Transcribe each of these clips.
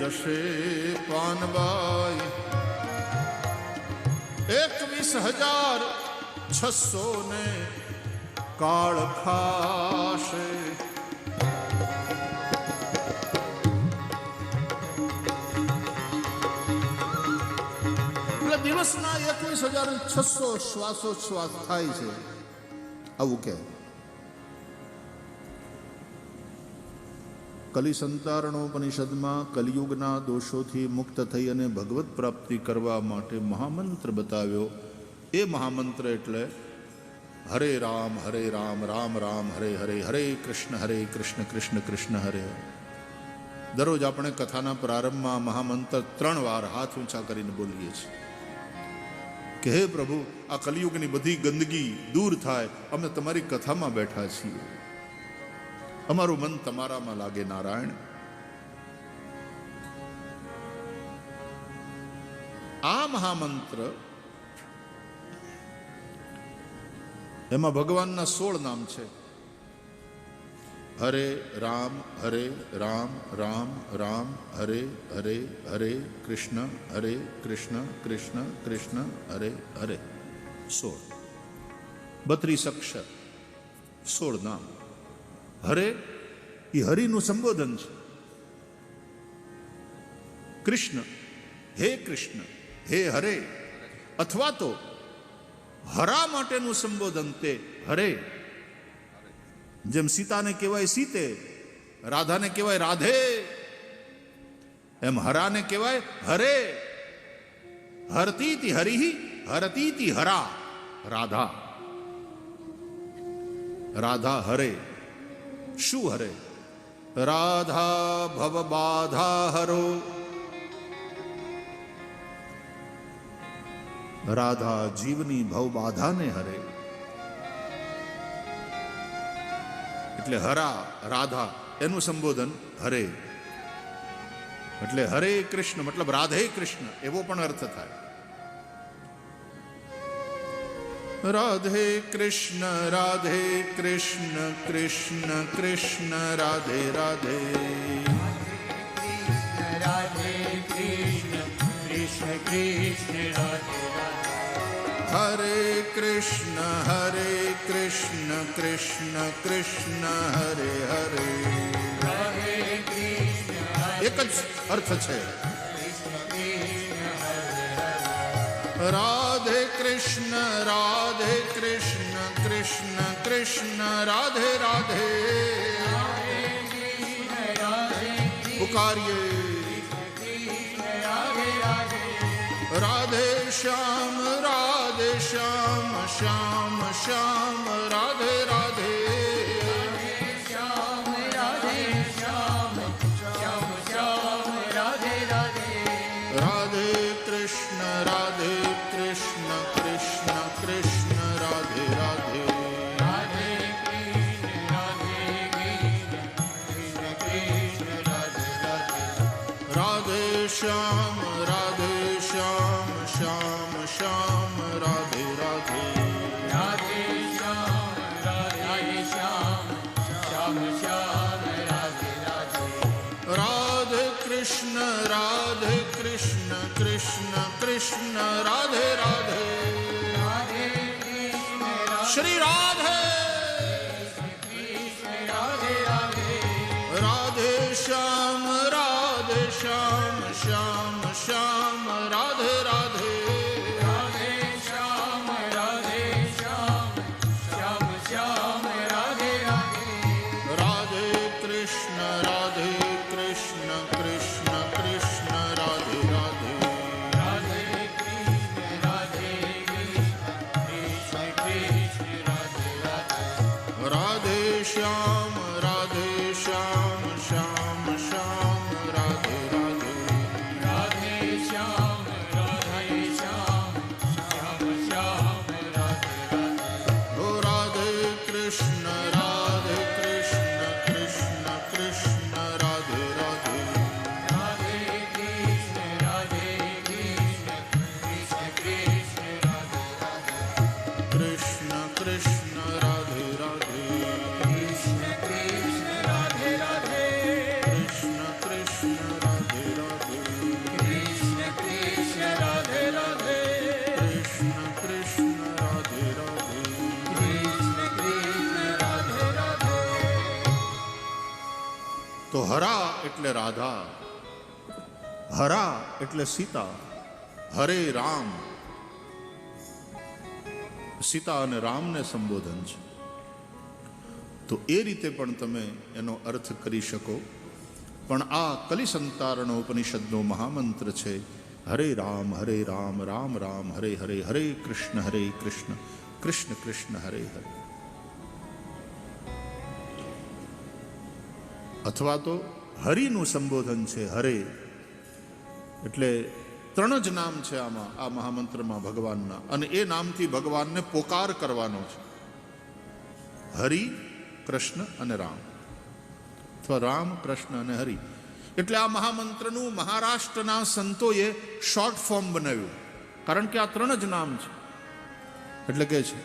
જશે પાનબાઈ 21,600 ને કાળ ખાશે. એટલે દિવસના 21,600 શ્વાસોચ્છ્વાસ થાય છે. આવું કે કલિસંતારણોપનિષદમાં કલિયુગના દોષોથી મુક્ત થઈ અને ભગવત પ્રાપ્તિ કરવા માટે મહામંત્ર બતાવ્યો. એ મહામંત્ર એટલે હરે રામ રામ રામ હરે હરે, હરે કૃષ્ણ કૃષ્ણ કૃષ્ણ હરે. દરરોજ આપણે કથાના પ્રારંભમાં મહામંત્ર 3 વાર હાથ ઊંચા કરીને બોલીએ છીએ કે હે પ્રભુ, આ કલિયુગની બધી ગંદકી દૂર થાય. અમે તમારી કથામાં બેઠા છીએ, અમારું મન તમારામાં લાગે નારાયણ. આ મહામંત્ર એમાં ભગવાનના 16 નામ છે. હરે રામ રામ રામ હરે હરે, હરે કૃષ્ણ કૃષ્ણ કૃષ્ણ હરે હરે. 16 32 અક્ષર, 16 નામ. હરે એ હરિનું સંબોધન છે. કૃષ્ણ, હે કૃષ્ણ, હે હરે, અથવા તો હરા માટેનું સંબોધન તે હરે. જેમ સીતાને કહેવાય સીતે, રાધાને કહેવાય રાધે, એમ હરાને કહેવાય હરે. હરતીતિ હરિ, હરતીતિ હરા. રાધા, રાધા હરે. શું હરે? રાધા ભવ બાધા હરો. રાધા જીવની ભવ બાધાને હરે. એટલે હરા, રાધા એનું સંબોધન હરે. એટલે હરે કૃષ્ણ મતલબ રાધે કૃષ્ણ એવો પણ અર્થ થાય. રાધે કૃષ્ણ કૃષ્ણ કૃષ્ણ રાધે રાધે. રાધે કૃષ્ણ કૃષ્ણ કૃષ્ણ રાધે રાધે. હરે કૃષ્ણ કૃષ્ણ કૃષ્ણ હરે હરે. હરે કૃષ્ણ એક જ અર્થ છે. રાધે કૃષ્ણ કૃષ્ણ કૃષ્ણ રાધે રાધે. પુકારીએ રાધે શ્યામ શ્યામ શ્યામ રાધે રાધે. શ્યામ રાધે શ્યામ શ્યામ શ્યામ રાધે રાધે. રાધે કૃષ્ણ કૃષ્ણ કૃષ્ણ રાધે રાધે. રાધે કૃષ્ણ કૃષ્ણ કૃષ્ણ રાધે રાધે. રાધે શ્યામ શ્યામ શ્યામ રાધે રાધે. રાધે શ્યામ શ્યામ શ્યામ રાધે રાધે. રાધે કૃષ્ણ કૃષ્ણ કૃષ્ણ રાધે રાધે. રાધે કૃષ્ણ શ્રી રાધે. કૃષ્ણ રાધે રાધે. રાધે શ્યામ શ્યામ શ્યામ રાધે રાધે. રાધે શ્યામ શ્યામ શ્યામ રાધે રાધે. રાધે કૃષ્ણ કૃષ્ણ કૃષ્ણ રાધે રાધે. રાધે કૃષ્ણ કૃષ્ણ કૃષ્ણ રાધે રાધે. રાધે શ્યામ શ્યામ શ્યામ રાધે રાધે. રાધે શ્યામ તો હરા એટલે રાધા, હરા એટલે સીતા, હરે રામ, સીતા અને રામને સંબોધન છે. તો એ રીતે પણ તમે એનો અર્થ કરી શકો. પણ આ કલિસંતારણ ઉપનિષદનો મહામંત્ર છે હરે રામ, રામ રામ, હરે હરે, હરે કૃષ્ણ, કૃષ્ણ કૃષ્ણ, હરે હરે. અથવા તો હરિનું સંબોધન છે હરે. એટલે 3 જ નામ છે આમાં, આ મહામંત્રમાં ભગવાનના, અને એ નામથી ભગવાનને પોકાર કરવાનો છે. હરિ, કૃષ્ણ અને રામ, અથવા રામ, કૃષ્ણ અને હરિ. એટલે આ મહામંત્રનું મહારાષ્ટ્રના સંતોએ શોર્ટ ફોર્મ બનાવ્યું, કારણ કે આ 3 જ નામ છે. એટલે કે છે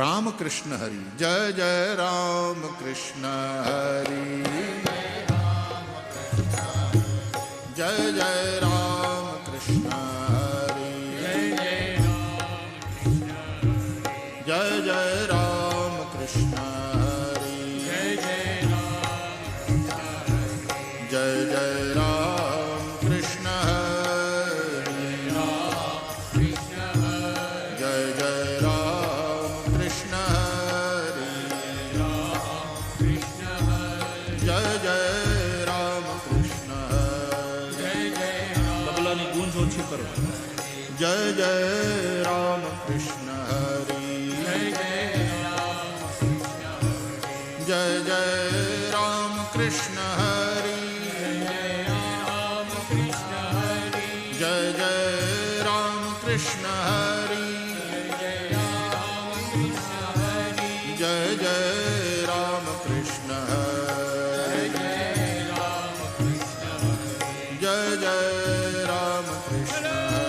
રામ કૃષ્ણ હરિ, જય જય રામ કૃષ્ણ હરિ, જય જય રામ કૃષ્ણ હરિ, જય જય રામ કૃષ્ણ હરિ, જય જય રામ કૃષ્ણ હરિ, જય જય રામ કૃષ્ણ હરિ, જય જય રામ કૃષ્ણ હરિ. તબલાની ગૂંજ ઓછી કરો. જય જય રામ કૃષ્ણ હરિ, જય જય રામ કૃષ્ણ હરિ, જય જય રામ કૃષ્ણ હરિ, જય જય રામ કૃષ્ણ હરિ, જય જય રામ કૃષ્ણ હરિ, જય જય રામ કૃષ્ણ હરિ, જય જય રામ કૃષ્ણ હરિ,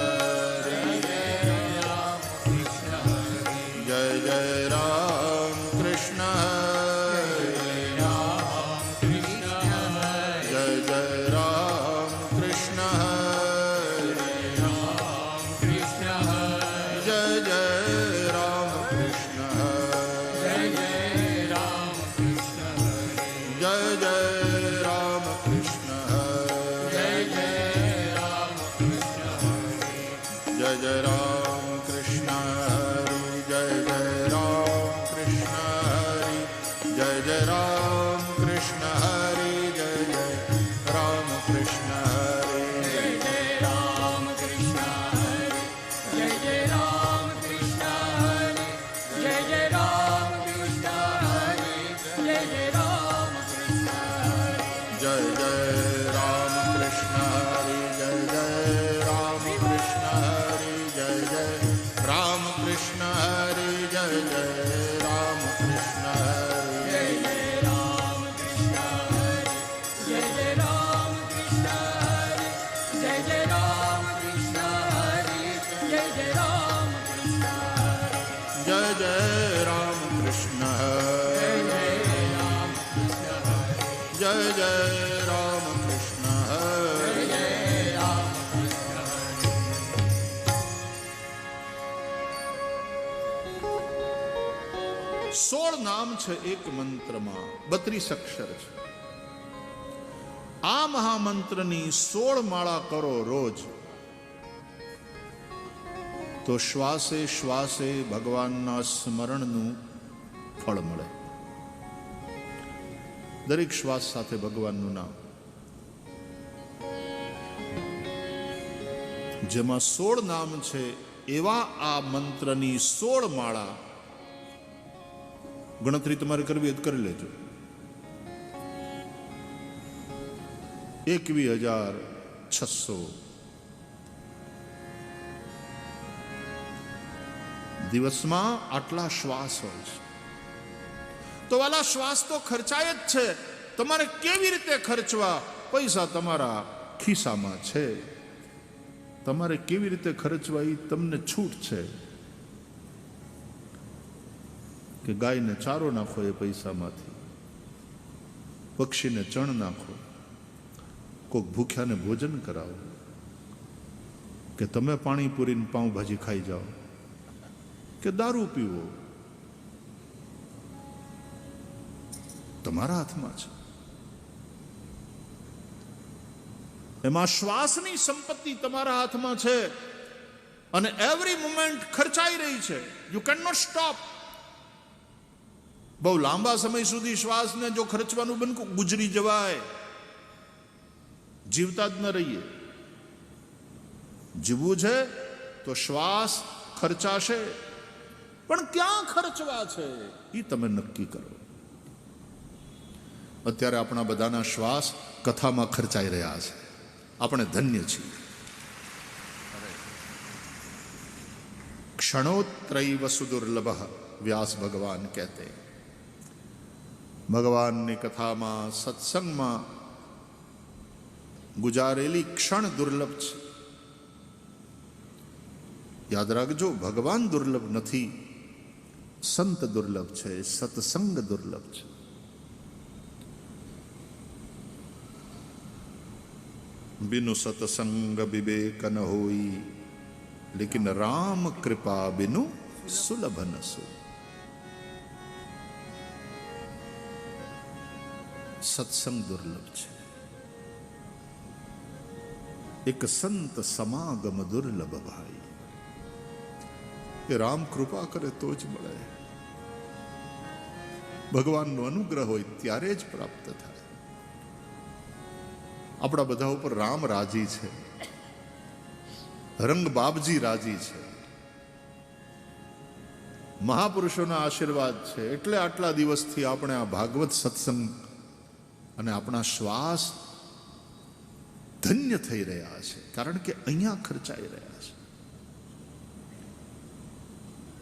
જય જય રામ કૃષ્ણ હરિ, જય જય રામ કૃષ્ણ હરિ, જય જય રામ કૃષ્ણ હરિ, જય જય રામ કૃષ્ણ હરિ, જય જય રામ કૃષ્ણ હરિ, જય જય રામ કૃષ્ણ હરિ, જય જય રામ કૃષ્ણ હરિ, જય જય રામ કૃષ્ણ હરિ, જય જય રામ કૃષ્ણ હરિ, જય જય રામ કૃષ્ણ હરિ, જય જય રામ કૃષ્ણ હરિ, જય જય રામ કૃષ્ણ હરિ. સોળ નામ છે એક મંત્રમાં, 32 અક્ષર છે. આ મહામંત્રની 16 માળા કરો રોજ, તો શ્વાસે શ્વાસે ભગવાનના સ્મરણનું ફળ મળે. દરેક શ્વાસ સાથે ભગવાનનું નામ, જેમાં 16 નામ છે, એવા આ મંત્રની 16 માળા. ગણતરી તમારે કરવી હોય તો કરી લેજો. 21,600 દિવસમાં આટલા શ્વાસ હોય છે. તો વાલા, શ્વાસ તો ખર્ચાય જ છે. તમારે કેવી રીતે ખર્ચવા? પૈસા તમારા ખિસ્સામાં છે. તમારે કેવી રીતે ખર્ચવા એ તમને છૂટ છે. કે ગાયને ચારો નાખો એ પૈસામાંથી, પક્ષીને ચણ નાખો, કોઈક ભૂખ્યાને ભોજન કરાવો, કે તમે પાણીપુરીને પાઉંભાજી ખાઈ જાઓ, કે દારૂ પીવો, તમારા હાથમાં છે. એમાં શ્વાસની સંપત્તિ તમારા હાથમાં છે અને એવરી મોમેન્ટ ખર્ચાઈ રહી છે. You can not stop. બહુ લાંબા સમય સુધી શ્વાસને જો ખર્ચવાનું બંધ ગુજરી જવાય, જીવતા જ ન રહીએ. જીવવું છે તો શ્વાસ ખર્ચાશે, પણ ક્યાં ખર્ચવા છે એ તમે નક્કી કરો. અત્યારે આપણા બધાના શ્વાસ કથામાં ખર્ચાઈ રહ્યા છે. આપણે ધન્ય છીએ. ક્ષણોત્રૈવ સુદુર્લભ વ્યાસ ભગવાન કહેતે. ભગવાનની કથામાં, સત્સંગમાં ગુજારેલી ક્ષણ દુર્લભ છે. યાદ રાખજો, ભગવાન દુર્લભ નથી, સંત દુર્લભ છે, સત્સંગ દુર્લભ છે. बिनु सतसंग विवेक न होई, लेकिन राम कृपा बिनु सुलभ न सो. सत्संग दुर्लभ છે. એક સંત સમાગમ દુર્લભ ભાઈ. એ રામ કૃપા કરે તો જ મળે. ભગવાનનો અનુગ્રહ હોય ત્યારે જ પ્રાપ્ત થાય. આપણા બધા ઉપર રામ રાજી છે, રંગ બાપજી રાજી છે, મહાપુરુષોના આશીર્વાદ છે. એટલે આટલા દિવસથી આપણે આ ભાગવત સત્સંગ અને આપણા શ્વાસ ધન્ય થઈ રહ્યા છે, કારણ કે અહીંયા ખર્ચાઈ રહ્યા છે.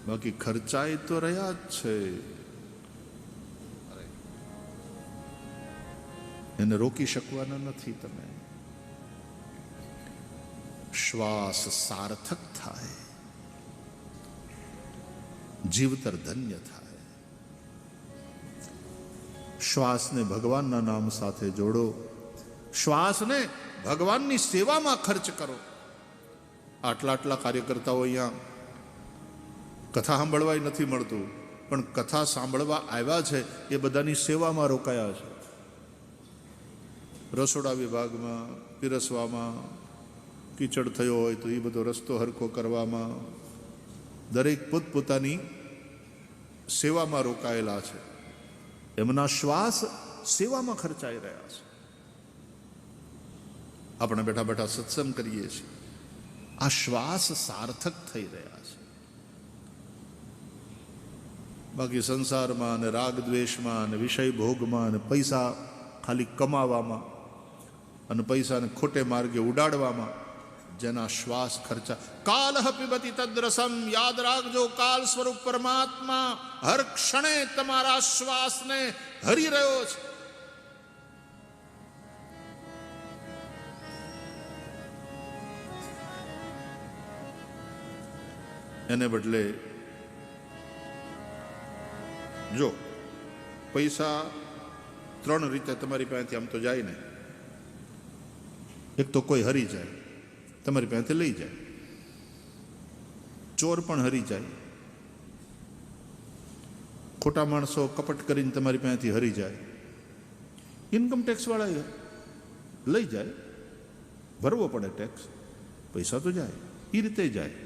બાકી ખર્ચાઈ તો રહ્યા જ છે, એને રોકી શકવાના નથી તમે. શ્વાસ સાર્થક થાય, જીવતર ધન્ય થાય. શ્વાસને ભગવાનના નામ સાથે જોડો, શ્વાસને ભગવાનની સેવામાં ખર્ચ કરો. આટલા કાર્યકર્તાઓ અહીંયા કથા સાંભળવા નથી મળતું, પણ કથા સાંભળવા આવ્યા છે એ બધાની સેવામાં રોકાયા છે. રસોડા વિભાગમાં, પીરસવામાં, કીચડ થયો હોય તો એ બધો રસ્તો હરખો કરવામાં, દરેક પોતપોતાની સેવામાં રોકાયેલા છે. એમના શ્વાસ સેવામાં ખર્ચાઈ રહ્યા છે. આપણે બેઠા બેઠા સત્સંગ કરીએ છીએ, આ શ્વાસ સાર્થક થઈ રહ્યા છે. બાકી સંસારમાં અને રાગ દ્વેષમાં અને વિષય ભોગમાં અને પૈસા ખાલી કમાવામાં અને પૈસાને ખોટે માર્ગે ઉડાડવામાં જેના શ્વાસ ખર્ચા. કાલ પીબતી તદ્રસમ. યાદ રાખજો, કાલ સ્વરૂપ પરમાત્મા હર ક્ષણે તમારા શ્વાસને હરી રહ્યો છે. એને બદલે જો પૈસા ત્રણ રીતે તમારી પાસેથી આમ તો જાય ને. એક તો કોઈ હરી જાય, તમારી પાસેથી લઈ જાય. ચોર પણ હરી જાય, ખોટા માણસો કપટ કરીને તમારી પાસેથી હરી જાય. ઇન્કમ ટેક્સ વાળા લઈ જાય, ભરવો પડે ટેક્સ, પૈસા તો જાય, એ રીતે જાય.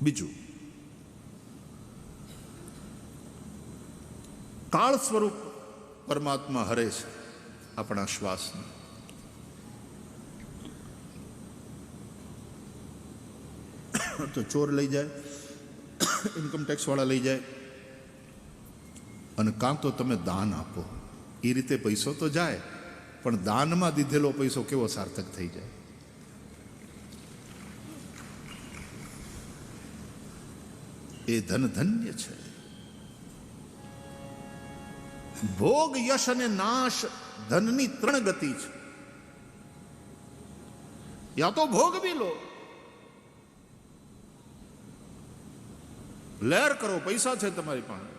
બીજું, કાળ સ્વરૂપ પરમાત્મા હરે છે આપણા શ્વાસને. તો ચોર લઈ જાય, ઇન્કમ ટેક્સ વાળા લઈ જાય, અને કાં તો તમે દાન આપો. એ રીતે પૈસો તો જાય, પણ દાનમાં દીધેલો પૈસો કેવો સાર્થક થઈ જાય. એ ધન ધન્ય છે. ભોગ, યશ અને નાશ, ધનની ત્રણ ગતિ છે. યા તો ભોગવી લો, લહેર કરો, પૈસા છે તમારી પાસે.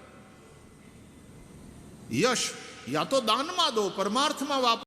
યશ યા તો દાનમાં દો, પરમાર્થમાં વાપરો.